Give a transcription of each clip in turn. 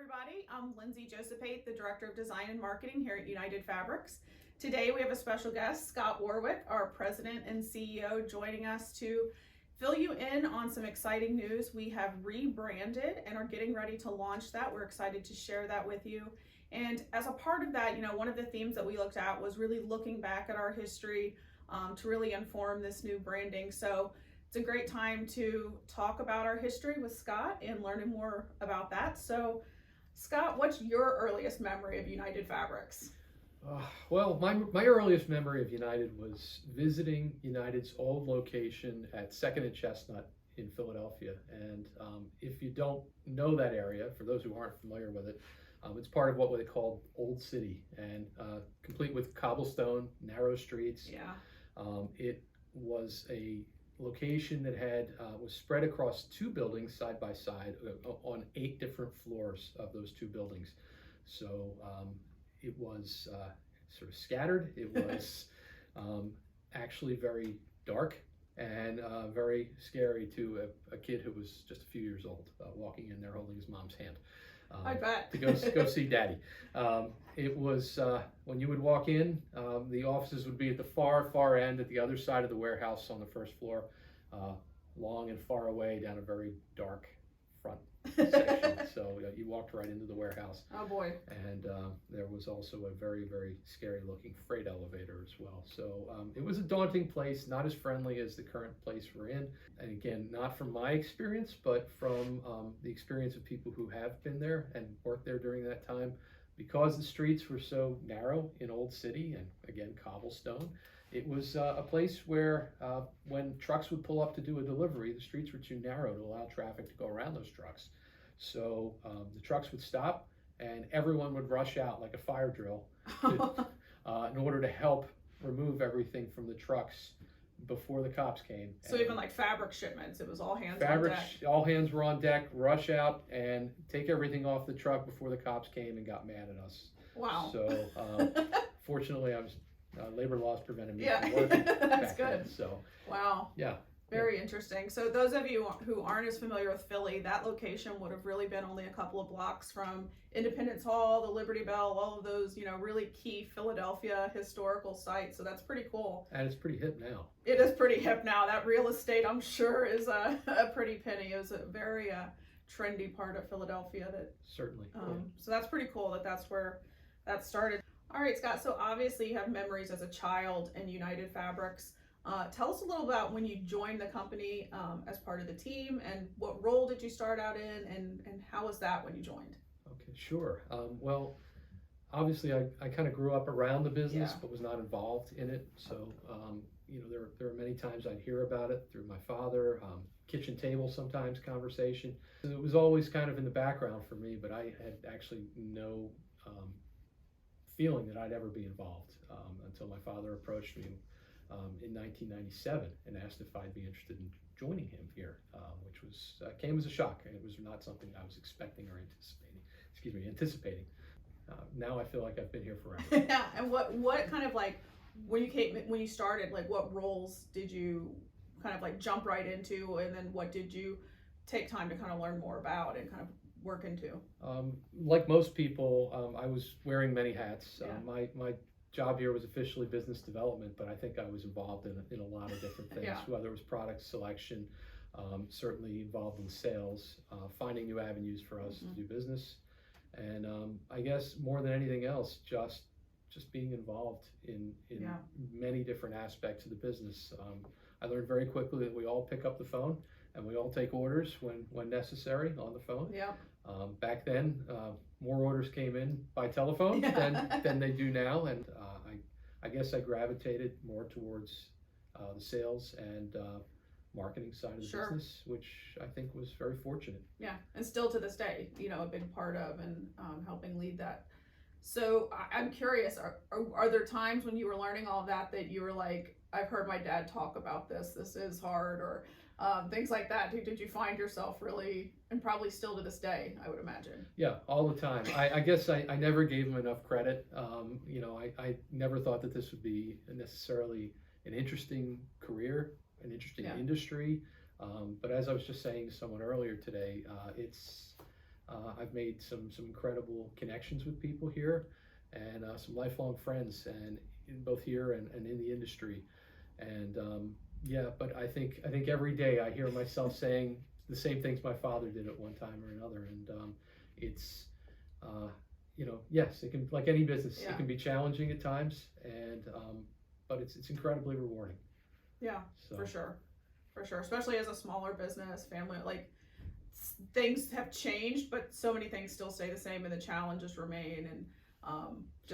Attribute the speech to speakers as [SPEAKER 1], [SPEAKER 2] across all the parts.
[SPEAKER 1] everybody. I'm Lindsay Josephate, the Director of Design and Marketing here at United Fabrics. Today we have a special guest, Scott Warwick, our President and CEO, joining us to fill you in on some exciting news. We have rebranded and are getting ready to launch that. We're excited to share that with you. And as a part of that, one of the themes that we looked at was really looking back at our history to really inform this new branding. So it's a great time to talk about our history with Scott and learning more about that. So Scott, what's your earliest memory of United Fabrics?
[SPEAKER 2] Well, my earliest memory of United was visiting United's old location at 2nd and Chestnut in Philadelphia. And if you don't know that area, for those who aren't familiar with it, it's part of what they call Old City, and complete with cobblestone, narrow streets.
[SPEAKER 1] Yeah.
[SPEAKER 2] It was a location that was spread across 2 buildings side by side on 8 different floors of those 2 buildings. So it was sort of scattered. It was actually very dark and very scary to a kid who was just a few years old, walking in there holding his mom's hand.
[SPEAKER 1] I bet.
[SPEAKER 2] To go see Daddy. It was, when you would walk in, the offices would be at the far end at the other side of the warehouse on the first floor, long and far away down a very dark front section. So you walked right into the warehouse.
[SPEAKER 1] Oh boy.
[SPEAKER 2] And there was also a very, very scary looking freight elevator as well. So it was a daunting place, not as friendly as the current place we're in. And again, not from my experience, but from the experience of people who have been there and worked there during that time. Because the streets were so narrow in Old City, and again, cobblestone, it was a place where when trucks would pull up to do a delivery, the streets were too narrow to allow traffic to go around those trucks. So the trucks would stop and everyone would rush out like a fire drill in order to help remove everything from the trucks before the cops came.
[SPEAKER 1] So even like fabric shipments, it was all hands on deck.
[SPEAKER 2] All hands were on deck, rush out and take everything off the truck before the cops came and got mad at us.
[SPEAKER 1] Wow.
[SPEAKER 2] So fortunately I was labor laws prevented me from working
[SPEAKER 1] That's
[SPEAKER 2] back
[SPEAKER 1] good.
[SPEAKER 2] then, so
[SPEAKER 1] wow.
[SPEAKER 2] yeah.
[SPEAKER 1] Very interesting. So those of you who aren't as familiar with Philly, that location would have really been only a couple of blocks from Independence Hall, the Liberty Bell, all of those, really key Philadelphia historical sites. So that's pretty cool.
[SPEAKER 2] And it's pretty hip now. It
[SPEAKER 1] is pretty hip now. That real estate, I'm sure, is a pretty penny. It was a very trendy part of Philadelphia. That
[SPEAKER 2] certainly.
[SPEAKER 1] So that's pretty cool that's where that started. All right, Scott. So obviously you have memories as a child in United Fabrics. Tell us a little about when you joined the company as part of the team, and what role did you start out in, and how was that when you joined?
[SPEAKER 2] Okay, sure. Well, obviously I kind of grew up around the business, but was not involved in it. So, there were many times I'd hear about it through my father, kitchen table sometimes conversation. It was always kind of in the background for me, but I had actually no feeling that I'd ever be involved until my father approached me in 1997 and asked if I'd be interested in joining him here, which was came as a shock, and it was not something I was expecting or anticipating. Now I feel like I've been here forever.
[SPEAKER 1] Yeah, and what kind of like when you started, like what roles did you kind of like jump right into, and then what did you take time to kind of learn more about and kind of work into?
[SPEAKER 2] Like most people, I was wearing many hats.
[SPEAKER 1] Yeah.
[SPEAKER 2] My job here was officially business development, but I think I was involved in a lot of different things, whether it was product selection, certainly involved in sales, finding new avenues for us to do business, and I guess more than anything else, just being involved in many different aspects of the business. I learned very quickly that we all pick up the phone and we all take orders when necessary on the phone.
[SPEAKER 1] Yeah.
[SPEAKER 2] Back then, more orders came in by telephone than they do now, and I guess I gravitated more towards the sales and marketing side of the business, which I think was very fortunate.
[SPEAKER 1] Yeah, and still to this day, a big part of and helping lead that. So I'm curious, are there times when you were learning all of that you were like, I've heard my dad talk about this is hard, or things like that? Did you find yourself really, and probably still to this day, I would imagine?
[SPEAKER 2] Yeah, all the time. I guess I never gave him enough credit. I never thought that this would be necessarily an interesting career, an interesting industry. But as I was just saying to someone earlier today, it's I've made some incredible connections with people here, and some lifelong friends, and both here and in the industry. And yeah, but I think every day I hear myself saying the same things my father did at one time or another, and it's yes, it can, like any business,
[SPEAKER 1] Yeah.
[SPEAKER 2] it can be challenging at times, and but it's incredibly rewarding.
[SPEAKER 1] Yeah,
[SPEAKER 2] So
[SPEAKER 1] for sure. For sure. Especially as a smaller business, family, like things have changed, but so many things still stay the same and the challenges remain, and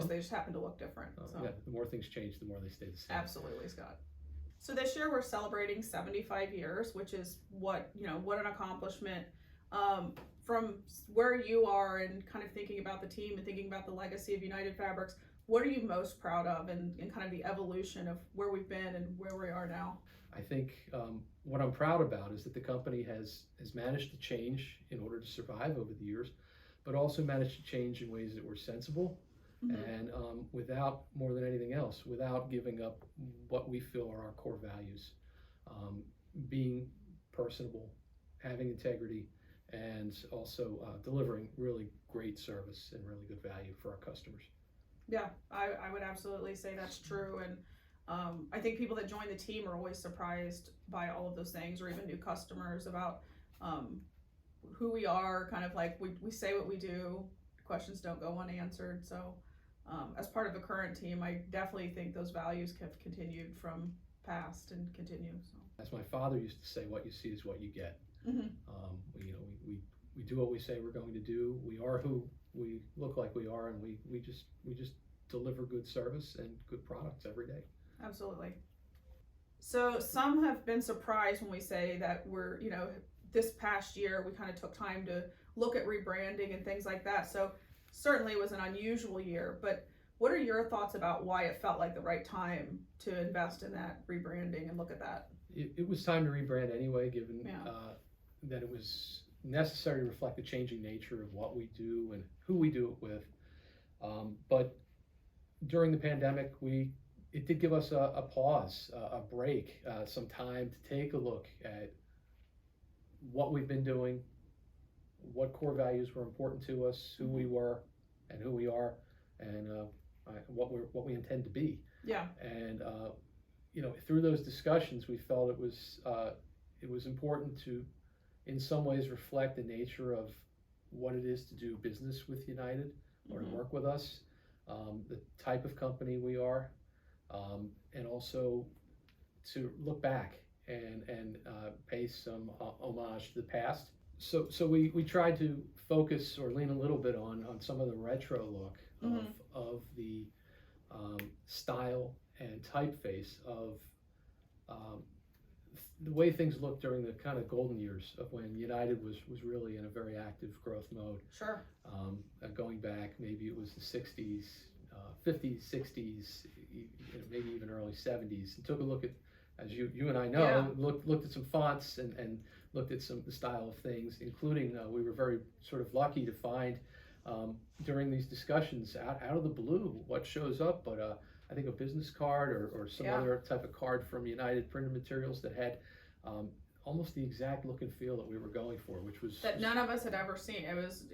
[SPEAKER 1] they just happen to look different. So.
[SPEAKER 2] Yeah, the more things change, the more they stay the same.
[SPEAKER 1] Absolutely, Scott. So this year we're celebrating 75 years, which is what an accomplishment. From where you are and kind of thinking about the team and thinking about the legacy of United Fabrics, what are you most proud of and kind of the evolution of where we've been and where we are now?
[SPEAKER 2] I think what I'm proud about is that the company has managed to change in order to survive over the years, but also managed to change in ways that were sensible, and without, more than anything else, without giving up what we feel are our core values, being personable, having integrity, and also delivering really great service and really good value for our customers.
[SPEAKER 1] Yeah, I would absolutely say that's true. And I think people that join the team are always surprised by all of those things, or even new customers, about who we are. Kind of like we say what we do, questions don't go unanswered. So as part of the current team, I definitely think those values have continued from past and continue. So.
[SPEAKER 2] As my father used to say, what you see is what you get. We do what we say we're going to do. We are who we look like we are, and we just deliver good service and good products every day.
[SPEAKER 1] Absolutely. So some have been surprised when we say that we're, this past year we kind of took time to look at rebranding and things like that. So certainly it was an unusual year, but what are your thoughts about why it felt like the right time to invest in that rebranding and look at that?
[SPEAKER 2] It was time to rebrand anyway, given that it was necessary to reflect the changing nature of what we do and who we do it with. But during the pandemic, it did give us a pause, a break, some time to take a look at what we've been doing, what core values were important to us, who we were and who we are, and what we intend to be.
[SPEAKER 1] Yeah.
[SPEAKER 2] And through those discussions, we felt it was important to, in some ways, reflect the nature of what it is to do business with United or to work with us, the type of company we are, and also to look back and pay some homage to the past. So we tried to focus or lean a little bit on some of the retro look of the style and typeface of the way things looked during the kind of golden years of when United was really in a very active growth mode.
[SPEAKER 1] Sure.
[SPEAKER 2] Going back, maybe it was the 60s, 50s, 60s, maybe even early 70s, and took a look at, as you and I know, looked at some fonts and looked at the style of things, including we were very sort of lucky to find during these discussions out of the blue what shows up, but I think a business card or some other type of card from United Printed Materials that had almost the exact look and feel that we were going for, which was
[SPEAKER 1] that none of us had ever seen. It was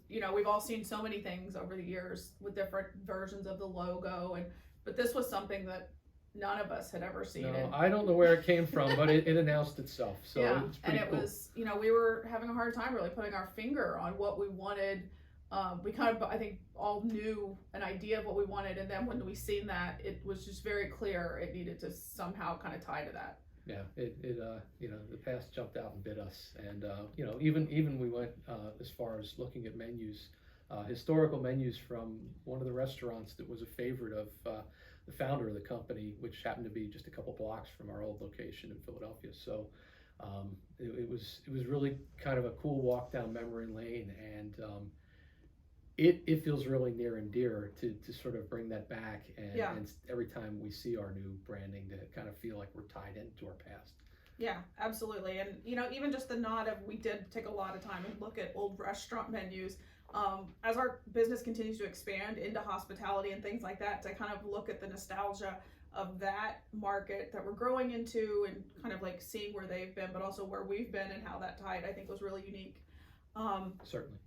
[SPEAKER 1] we've all seen so many things over the years with different versions of the logo, but this was something that none of us had ever seen.
[SPEAKER 2] No, I don't know where it came from, but it announced itself. So
[SPEAKER 1] yeah,
[SPEAKER 2] it's pretty cool.
[SPEAKER 1] Was, we were having a hard time really putting our finger on what we wanted. We kind of, I think, all knew an idea of what we wanted, and then when we seen that, it was just very clear it needed to somehow kind of tie to that.
[SPEAKER 2] Yeah, the past jumped out and bit us, and even we went as far as looking at menus, historical menus from one of the restaurants that was a favorite of the founder of the company, which happened to be just a couple blocks from our old location in Philadelphia. So it was really kind of a cool walk down memory lane, and it feels really near and dear to sort of bring that back, and every time we see our new branding, to kind of feel like we're tied into our past.
[SPEAKER 1] Yeah, absolutely. And even just the nod of, we did take a lot of time and look at old restaurant menus as our business continues to expand into hospitality and things like that, to kind of look at the nostalgia of that market that we're growing into, and kind of like seeing where they've been, but also where we've been and how that tied, I think, was really unique.
[SPEAKER 2] Certainly.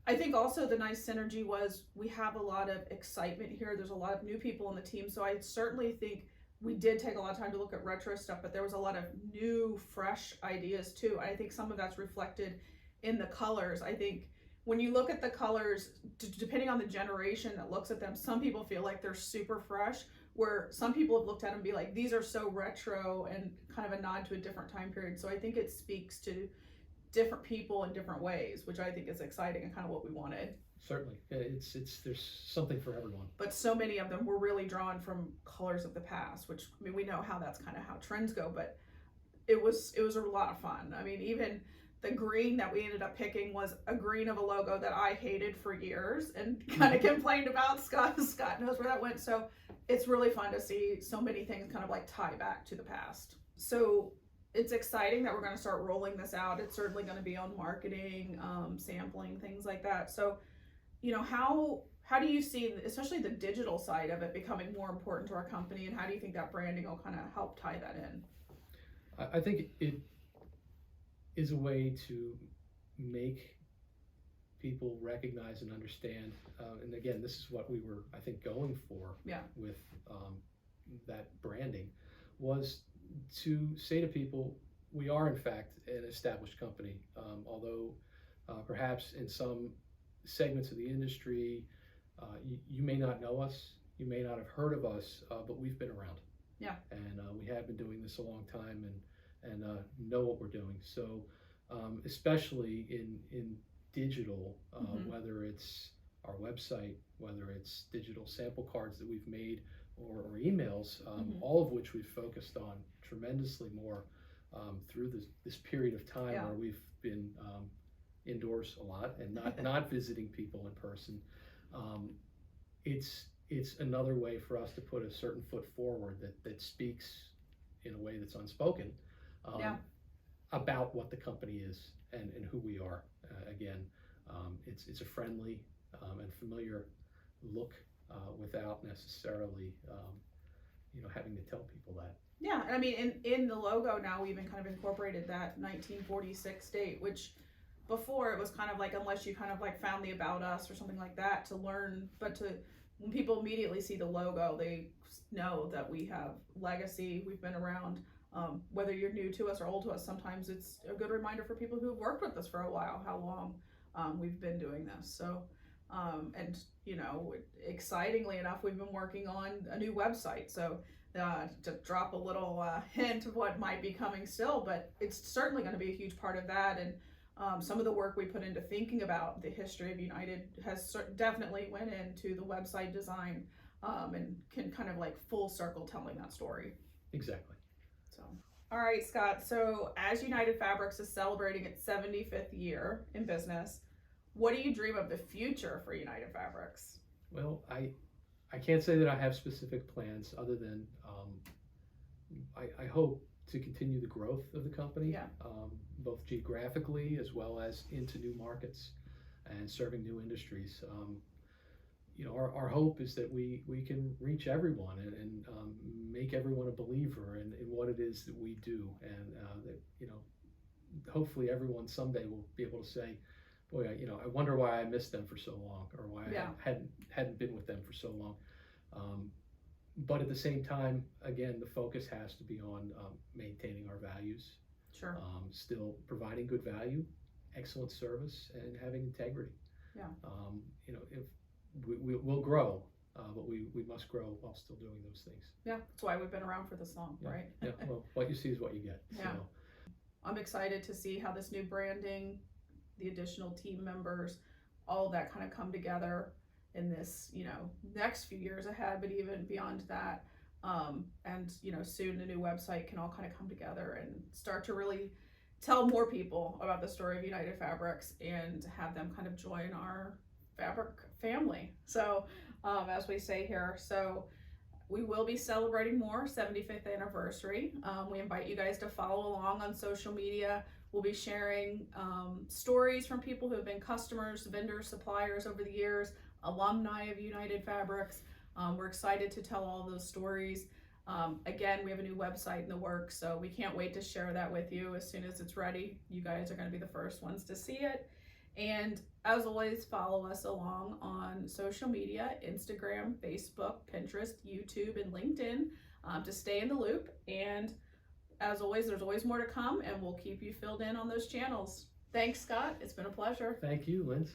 [SPEAKER 1] I think also the nice synergy was we have a lot of excitement here. There's a lot of new people on the team. So I certainly think we did take a lot of time to look at retro stuff, but there was a lot of new, fresh ideas too. I think some of that's reflected in the colors. I think when you look at the colors, depending on the generation that looks at them, some people feel like they're super fresh, where some people have looked at them and be like, these are so retro and kind of a nod to a different time period. So I think it speaks to different people in different ways, which I think is exciting and kind of what we wanted.
[SPEAKER 2] Certainly, it's there's something for everyone.
[SPEAKER 1] But so many of them were really drawn from colors of the past, which I mean we know how that's kind of how trends go, but it was a lot of fun. I mean, even the green that we ended up picking was a green of a logo that I hated for years and kind of complained about. Scott knows where that went. So it's really fun to see so many things kind of like tie back to the past. So it's exciting that we're going to start rolling this out. It's certainly going to be on marketing, sampling, things like that. So, you know, how do you see, especially the digital side of it, becoming more important to our company, and how do you think that branding will kind of help tie that in?
[SPEAKER 2] I think it is a way to make people recognize and understand. And again, this is what we were, I think, going for with that branding, was to say to people, we are in fact an established company, although perhaps in some segments of the industry, you may not know us, you may not have heard of us, but we've been around.
[SPEAKER 1] Yeah.
[SPEAKER 2] And we have been doing this a long time and know what we're doing. So especially in digital, whether it's our website, whether it's digital sample cards that we've made, or emails, all of which we've focused on tremendously more through this period of time where we've been indoors a lot and not visiting people in person. It's another way for us to put a certain foot forward that speaks in a way that's unspoken about what the company is and who we are. Again, it's a friendly and familiar look without necessarily having to tell people that.
[SPEAKER 1] Yeah, I mean, in the logo now we even kind of incorporated that 1946 date, which before it was kind of like, unless you kind of like found the About Us or something like that to learn, but when people immediately see the logo, they know that we have legacy, we've been around. Whether you're new to us or old to us, sometimes it's a good reminder for people who've worked with us for a while how long we've been doing this. So and you know, excitingly enough, we've been working on a new website. So to drop a little hint of what might be coming still, but it's certainly going to be a huge part of that. And some of the work we put into thinking about the history of United has definitely went into the website design and can kind of like full circle telling that story.
[SPEAKER 2] Exactly.
[SPEAKER 1] So, all right, Scott. So as United Fabrics is celebrating its 75th year in business, what do you dream of the future for United Fabrics?
[SPEAKER 2] Well, I can't say that I have specific plans other than I hope to continue the growth of the company, both geographically as well as into new markets and serving new industries. You know, our hope is that we can reach everyone and make everyone a believer in what it is that we do, and that, you know, hopefully everyone someday will be able to say, boy, I wonder why I missed them for so long, or why I hadn't been with them for so long. But at the same time, again, the focus has to be on maintaining our values, still providing good value, excellent service, and having integrity. You know, if we'll grow, but we must grow while still doing those things.
[SPEAKER 1] Yeah, that's why we've been around for this long, right?
[SPEAKER 2] Yeah, well, what you see is what you get.
[SPEAKER 1] Yeah. So. I'm excited to see how this new branding, the additional team members, all of that kind of come together in this, you know, next few years ahead, but even beyond that. And, you know, soon the new website can all kind of come together and start to really tell more people about the story of United Fabrics and have them kind of join our fabric family. So, as we say here, so we will be celebrating more 75th anniversary. We invite you guys to follow along on social media. We'll be sharing stories from people who have been customers, vendors, suppliers over the years, alumni of United Fabrics. We're excited to tell all those stories. Again, we have a new website in the works, so we can't wait to share that with you as soon as it's ready. You guys are going to be the first ones to see it. And as always, follow us along on social media, Instagram, Facebook, Pinterest, YouTube, and LinkedIn to stay in the loop. And as always, there's always more to come, and we'll keep you filled in on those channels. Thanks, Scott. It's been a pleasure.
[SPEAKER 2] Thank you, Linz.